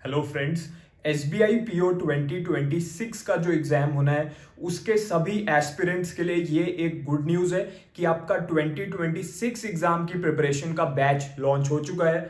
Hello friends, SBI PO 2026 का जो exam होना है उसके सभी एस्पिरेंट्स के लिए ये एक गुड न्यूज़ है कि आपका 2026 एग्जाम की प्रिपरेशन का बैच लॉन्च हो चुका है।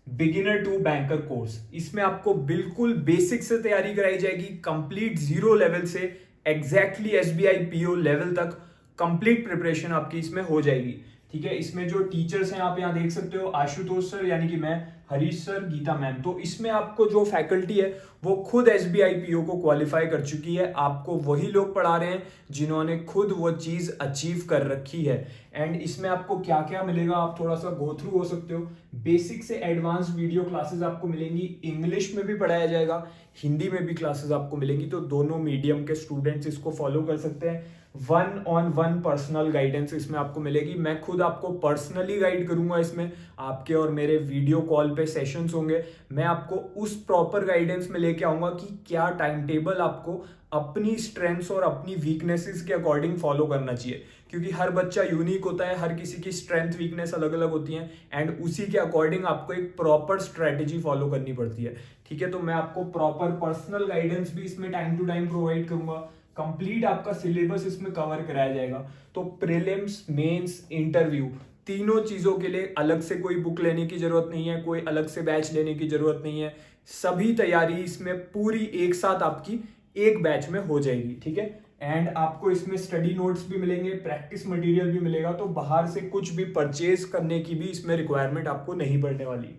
बिगिनर टू बैंकर कोर्स, इसमें आपको बिल्कुल बेसिक से तैयारी कराई जाएगी, कंप्लीट जीरो लेवल से एग्जैक्टली SBI PO लेवल तक कंप्लीट प्रिपरेशन आपकी इसमें हो जाएगी। ठीक है, इसमें जो टीचर्स हैं आप यहाँ देख सकते हो, आशुतोष सर यानी कि मैं, हरीश सर, गीता मैम। तो इसमें आपको जो फैकल्टी है वो खुद SBI PO को क्वालिफाई कर चुकी है, आपको वही लोग पढ़ा रहे हैं जिन्होंने खुद वो चीज अचीव कर रखी है। एंड इसमें आपको क्या क्या मिलेगा आप थोड़ा सा गो थ्रू हो सकते हो। बेसिक से एडवांस वीडियो क्लासेस आपको मिलेंगी, इंग्लिश में भी पढ़ाया जाएगा, हिंदी में भी क्लासेस आपको मिलेंगी, तो दोनों मीडियम के स्टूडेंट्स इसको फॉलो कर सकते हैं। 1-on-1 पर्सनल गाइडेंस इसमें आपको मिलेगी, मैं खुद आपको पर्सनली गाइड करूंगा। इसमें आपके और मेरे वीडियो कॉल पे सेशंस होंगे, मैं आपको उस प्रॉपर गाइडेंस में लेके आऊंगा कि क्या टाइम टेबल आपको अपनी स्ट्रेंथ्स और अपनी वीकनेसेस के अकॉर्डिंग फॉलो करना चाहिए, क्योंकि हर बच्चा यूनिक होता है, हर किसी की स्ट्रेंथ वीकनेस अलग अलग होती हैं एंड उसी के अकॉर्डिंग आपको एक प्रॉपर स्ट्रेटेजी फॉलो करनी पड़ती है। ठीक है, तो मैं आपको प्रॉपर पर्सनल गाइडेंस भी इसमें टाइम टू टाइम प्रोवाइड करूंगा, कंप्लीट आपका सिलेबस इसमें कवर कराया जाएगा। तो प्रीलिम्स, मेंस, इंटरव्यू, तीनों चीजों के लिए अलग से कोई बुक लेने की जरूरत नहीं है, कोई अलग से बैच लेने की जरूरत नहीं है, सभी तैयारी इसमें पूरी एक साथ आपकी एक बैच में हो जाएगी। ठीक है, एंड आपको इसमें स्टडी नोट्स भी मिलेंगे, प्रैक्टिस मटेरियल भी मिलेगा, तो बाहर से कुछ भी परचेज करने की भी इसमें रिक्वायरमेंट आपको नहीं पड़ने वाली।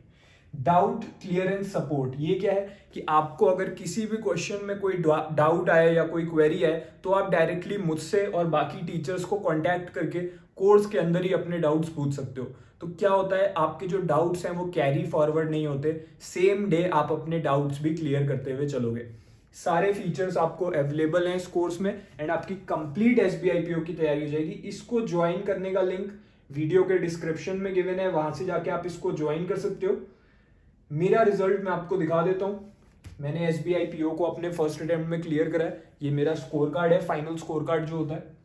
डाउट क्लियरेंस सपोर्ट, ये क्या है कि आपको अगर किसी भी क्वेश्चन में कोई डाउट आए या कोई क्वेरी है तो आप डायरेक्टली मुझसे और बाकी टीचर्स को कांटेक्ट करके कोर्स के अंदर ही अपने डाउट्स पूछ सकते हो। तो क्या होता है, आपके जो डाउट्स हैं वो कैरी फॉरवर्ड नहीं होते, सेम डे आप अपने डाउट्स भी क्लियर करते हुए चलोगे। सारे फीचर्स आपको अवेलेबल हैं इस कोर्स में एंड आपकी कंप्लीट SBI PO की तैयारी हो जाएगी। इसको ज्वाइन करने का लिंक वीडियो के डिस्क्रिप्शन में गिवन है, वहां से जाके आप इसको ज्वाइन कर सकते हो। मेरा रिजल्ट मैं आपको दिखा देता हूं, मैंने SBI PO को अपने फर्स्ट अटेम्प्ट में क्लियर करा है, ये मेरा स्कोर कार्ड है, फाइनल स्कोर कार्ड जो होता है।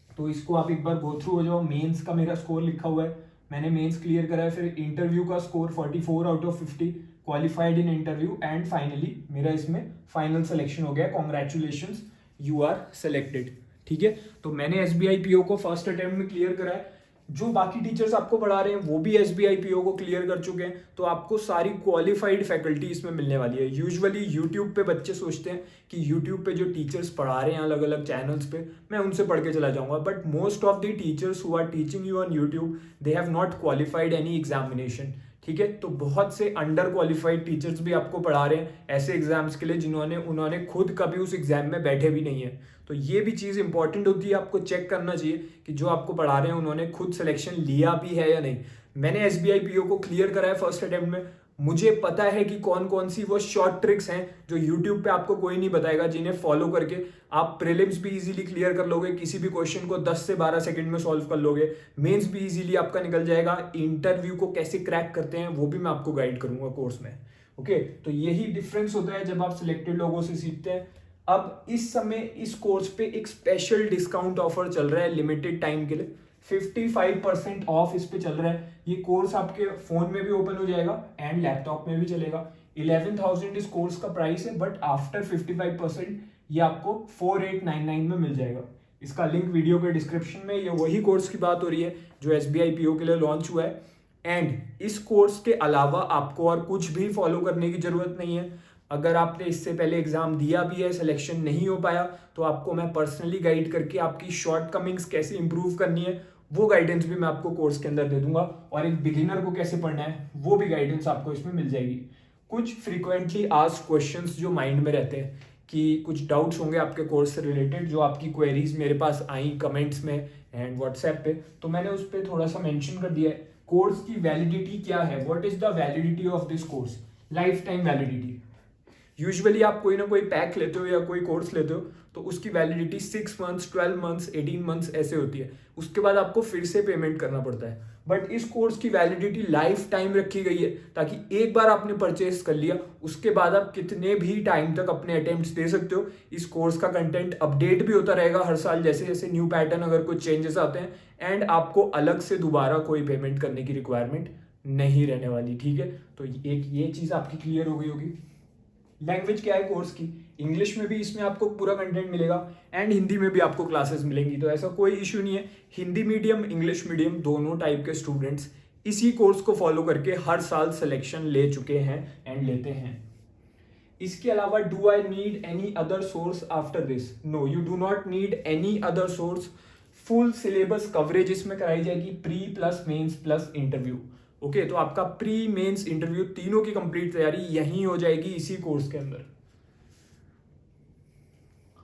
तो इसको आप एक बार गो थ्रू हो जाओ। मेंस का मेरा स्कोर लिखा हुआ है, मैंने मेंस क्लियर करा है। फिर इंटरव्यू का score 44 out of 50, qualified in interview, and finally मेरा इसमें फाइनल सिलेक्शन हो गया। Congratulations, you are selected. ठीक है, तो मैंने SBI PO को फर्स्ट अटेम्प्ट में क्लियर करा है, जो बाकी टीचर्स आपको पढ़ा रहे हैं वो भी SBI PO को क्लियर कर चुके हैं, तो आपको सारी क्वालिफाइड फैकल्टी इसमें मिलने वाली है। यूजुअली यूट्यूब पे बच्चे सोचते हैं कि यूट्यूब पे जो टीचर्स पढ़ा रहे हैं अलग अलग चैनल्स पे, मैं उनसे पढ़ के चला जाऊंगा, but most of the teachers who are teaching you on YouTube they have not qualified any examination. ठीक है, तो बहुत से अंडर क्वालिफाइड टीचर्स भी आपको पढ़ा रहे हैं ऐसे एग्जाम्स के लिए उन्होंने खुद कभी उस एग्जाम में बैठे भी नहीं है। तो ये भी चीज इंपॉर्टेंट होती है, आपको चेक करना चाहिए कि जो आपको पढ़ा रहे हैं उन्होंने खुद सिलेक्शन लिया भी है या नहीं। मैंने SBI PO को क्लियर करा है फर्स्ट अटेम्प्ट में, मुझे पता है कि कौन कौन सी वो शॉर्ट ट्रिक्स हैं जो यूट्यूब पे आपको कोई नहीं बताएगा, जिन्हें फॉलो करके आप प्रीलिम्स भी इजीली क्लियर कर लोगे, किसी भी क्वेश्चन को 10 से 12 सेकंड में सॉल्व कर लोगे, मेंस भी इजीली आपका निकल जाएगा, इंटरव्यू को कैसे क्रैक करते हैं वो भी मैं आपको गाइड करूंगा कोर्स में। ओके, तो यही डिफरेंस होता है जब आप सिलेक्टेड लोगों से सीखते हैं। अब इस समय इस कोर्स पे एक स्पेशल डिस्काउंट ऑफर चल रहा है लिमिटेड टाइम के लिए, 55% ऑफ इस पे चल रहा है। ये कोर्स आपके फोन में भी ओपन हो जाएगा एंड लैपटॉप में भी चलेगा। 11,000 इस कोर्स का प्राइस है, बट आफ्टर 55% ये आपको 4899 में मिल जाएगा। इसका लिंक वीडियो के डिस्क्रिप्शन में, ये वही कोर्स की बात हो रही है जो SBI PO के लिए लॉन्च हुआ है। एंड इस कोर्स के अलावा आपको और कुछ भी फॉलो करने की जरूरत नहीं है। अगर आपने इससे पहले एग्जाम दिया भी है, सिलेक्शन नहीं हो पाया, तो आपको मैं पर्सनली गाइड करके आपकी शॉर्टकमिंग्स कैसे इंप्रूव करनी है वो गाइडेंस भी मैं आपको कोर्स के अंदर दे दूंगा, और एक बिगिनर को कैसे पढ़ना है वो भी गाइडेंस आपको इसमें मिल जाएगी। कुछ फ्रीक्वेंटली आस्क्ड क्वेश्चंस जो माइंड में रहते हैं कि कुछ डाउट्स होंगे आपके कोर्स से रिलेटेड, जो आपकी क्वेरीज मेरे पास आई कमेंट्स में एंड व्हाट्सएप पे, तो मैंने उस पर थोड़ा सा मेंशन कर दिया है। कोर्स की वैलिडिटी क्या है, what is the validity of this course, life time validity. Usually आप कोई ना कोई पैक लेते हो या कोई कोर्स लेते हो तो उसकी वैलिडिटी 6 मंथ्स, 12 मंथ्स, 18 मंथ्स ऐसे होती है, उसके बाद आपको फिर से पेमेंट करना पड़ता है। बट इस कोर्स की वैलिडिटी लाइफ टाइम रखी गई है, ताकि एक बार आपने परचेस कर लिया उसके बाद आप कितने भी टाइम तक अपने अटेम्प्ट्स दे सकते हो। इस कोर्स का कंटेंट अपडेट भी होता रहेगा हर साल, जैसे जैसे न्यू पैटर्न अगर कुछ चेंजेस आते हैं, एंड आपको अलग से दोबारा कोई पेमेंट करने की रिक्वायरमेंट नहीं रहने वाली। ठीक है, तो एक ये चीज आपकी क्लियर हो गई होगी। लैंग्वेज क्या है कोर्स की, इंग्लिश में भी इसमें आपको पूरा कंटेंट मिलेगा एंड हिंदी में भी आपको क्लासेस मिलेंगी, तो ऐसा कोई इशू नहीं है। हिंदी मीडियम इंग्लिश मीडियम दोनों टाइप के स्टूडेंट्स इसी कोर्स को फॉलो करके हर साल सिलेक्शन ले चुके हैं एंड लेते हैं। इसके अलावा do I need any other source after this? No, you do not need any other source. Full syllabus coverage इसमें कराई जाएगी, pre plus mains plus interview. Okay, तो आपका प्री मेंस इंटरव्यू तीनों की कंप्लीट तैयारी यहीं हो जाएगी इसी कोर्स के अंदर।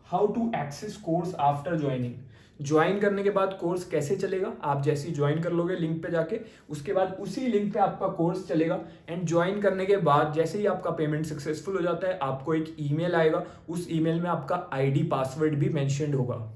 How to access course after joining? Join करने के बाद कोर्स कैसे चलेगा? आप जैसे ही ज्वाइन कर लोगे लिंक पे जाके, उसके बाद उसी लिंक पे आपका कोर्स चलेगा एंड ज्वाइन करने के बाद जैसे ही आपका पेमेंट सक्सेसफुल हो जाता है आपको एक ईमेल आएगा, उस ईमेल में आपका आईडी पासवर्ड भी मेंशन्ड होगा।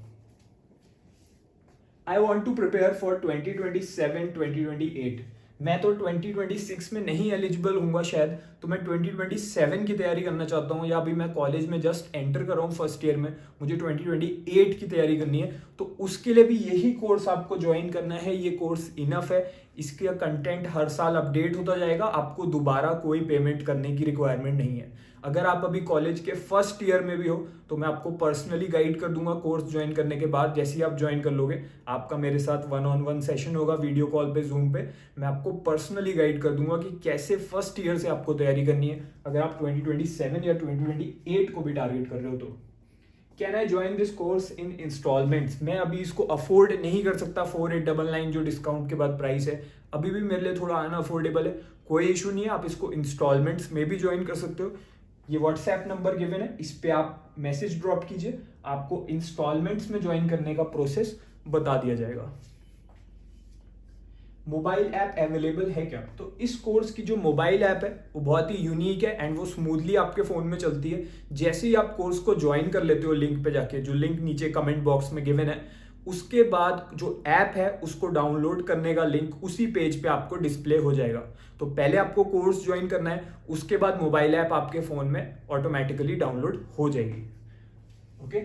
I want to prepare for 2027-2028। मैं तो 2026 में नहीं एलिजिबल हूँगा शायद, तो मैं 2027 की तैयारी करना चाहता हूँ, या अभी मैं कॉलेज में जस्ट एंटर कर रहा हूँ फर्स्ट ईयर में, मुझे 2028 की तैयारी करनी है, तो उसके लिए भी यही कोर्स आपको ज्वाइन करना है। ये कोर्स इनफ है, इसका कंटेंट हर साल अपडेट होता जाएगा, आपको दोबारा कोई पेमेंट करने की रिक्वायरमेंट नहीं है। अगर आप अभी कॉलेज के फर्स्ट ईयर में भी हो तो मैं आपको पर्सनली गाइड कर दूंगा कोर्स ज्वाइन करने के बाद। जैसे ही आप ज्वाइन कर लोगे आपका मेरे साथ 1-on-1 सेशन होगा वीडियो कॉल पे, जूम पे, मैं आपको पर्सनली गाइड कर दूंगा कि कैसे फर्स्ट ईयर से आपको तैयारी करनी है अगर आप 2027 या 2028 को भी टारगेट कर रहे हो तो। Can I join this course in instalments? मैं अभी इसको अफोर्ड नहीं कर सकता, 4899 जो डिस्काउंट के बाद प्राइस है अभी भी मेरे लिए थोड़ा अनअफोर्डेबल है। कोई इशू नहीं है, आप इसको इंस्टॉलमेंट्स में भी ज्वाइन कर सकते हो। ये व्हाट्सएप नंबर गिवन है, इस पे आप मैसेज ड्रॉप कीजिए, आपको इंस्टॉलमेंट्स में ज्वाइन करने का प्रोसेस बता दिया जाएगा। मोबाइल ऐप अवेलेबल है क्या? तो इस कोर्स की जो मोबाइल ऐप है वो बहुत ही यूनिक है एंड वो स्मूथली आपके फोन में चलती है। जैसे ही आप कोर्स को ज्वाइन कर लेते हो लिंक पे जाके, जो लिंक नीचे कमेंट बॉक्स में गिवन है, उसके बाद जो ऐप है उसको डाउनलोड करने का लिंक उसी पेज पे आपको डिस्प्ले हो जाएगा। तो पहले आपको कोर्स ज्वाइन करना है, उसके बाद मोबाइल ऐप आपके फोन में ऑटोमेटिकली डाउनलोड हो जाएगी। ओके,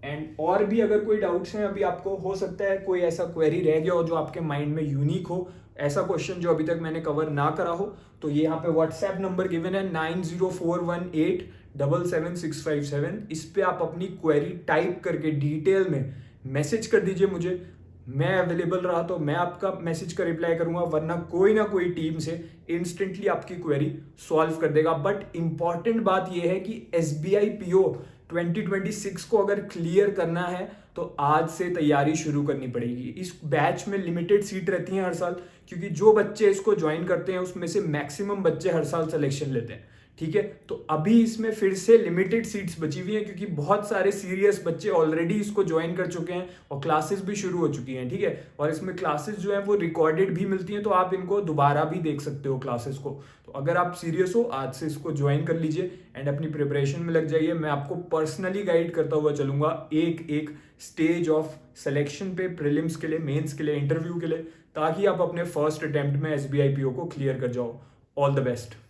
एंड और भी अगर कोई डाउट्स हैं अभी आपको, हो सकता है कोई ऐसा क्वेरी रह गया हो जो आपके माइंड में यूनिक हो, ऐसा क्वेश्चन जो अभी तक मैंने कवर ना करा हो, तो ये यहाँ पे व्हाट्सएप नंबर गिवन है 9041877657। इस पे आप अपनी क्वेरी टाइप करके डिटेल में मैसेज कर दीजिए मुझे। मैं अवेलेबल रहा तो मैं आपका मैसेज का रिप्लाई करूंगा, वरना कोई ना कोई टीम से इंस्टेंटली आपकी क्वेरी सॉल्व कर देगा। बट इंपॉर्टेंट बात यह है कि SBI PO 2026 को अगर क्लियर करना है तो आज से तैयारी शुरू करनी पड़ेगी। इस बैच में लिमिटेड सीट रहती हैं हर साल, क्योंकि जो बच्चे इसको ज्वाइन करते हैं उसमें से मैक्सिमम बच्चे हर साल सिलेक्शन लेते हैं। ठीक है, तो अभी इसमें फिर से लिमिटेड सीट्स बची हुई हैं, क्योंकि बहुत सारे सीरियस बच्चे ऑलरेडी इसको ज्वाइन कर चुके हैं और क्लासेस भी शुरू हो चुकी हैं। ठीक है, और इसमें क्लासेस जो है वो रिकॉर्डेड भी मिलती हैं, तो आप इनको दोबारा भी देख सकते हो क्लासेस को। तो अगर आप सीरियस हो आज से इसको ज्वाइन कर लीजिए एंड अपनी प्रिपरेशन में लग जाइए। मैं आपको पर्सनली गाइड करता हुआ चलूंगा एक एक स्टेज ऑफ सिलेक्शन पे, प्रीलिम्स के लिए, मेंस के लिए, इंटरव्यू के लिए, ताकि आप अपने फर्स्ट अटेम्प्ट में SBI PO को क्लियर कर जाओ। All the best.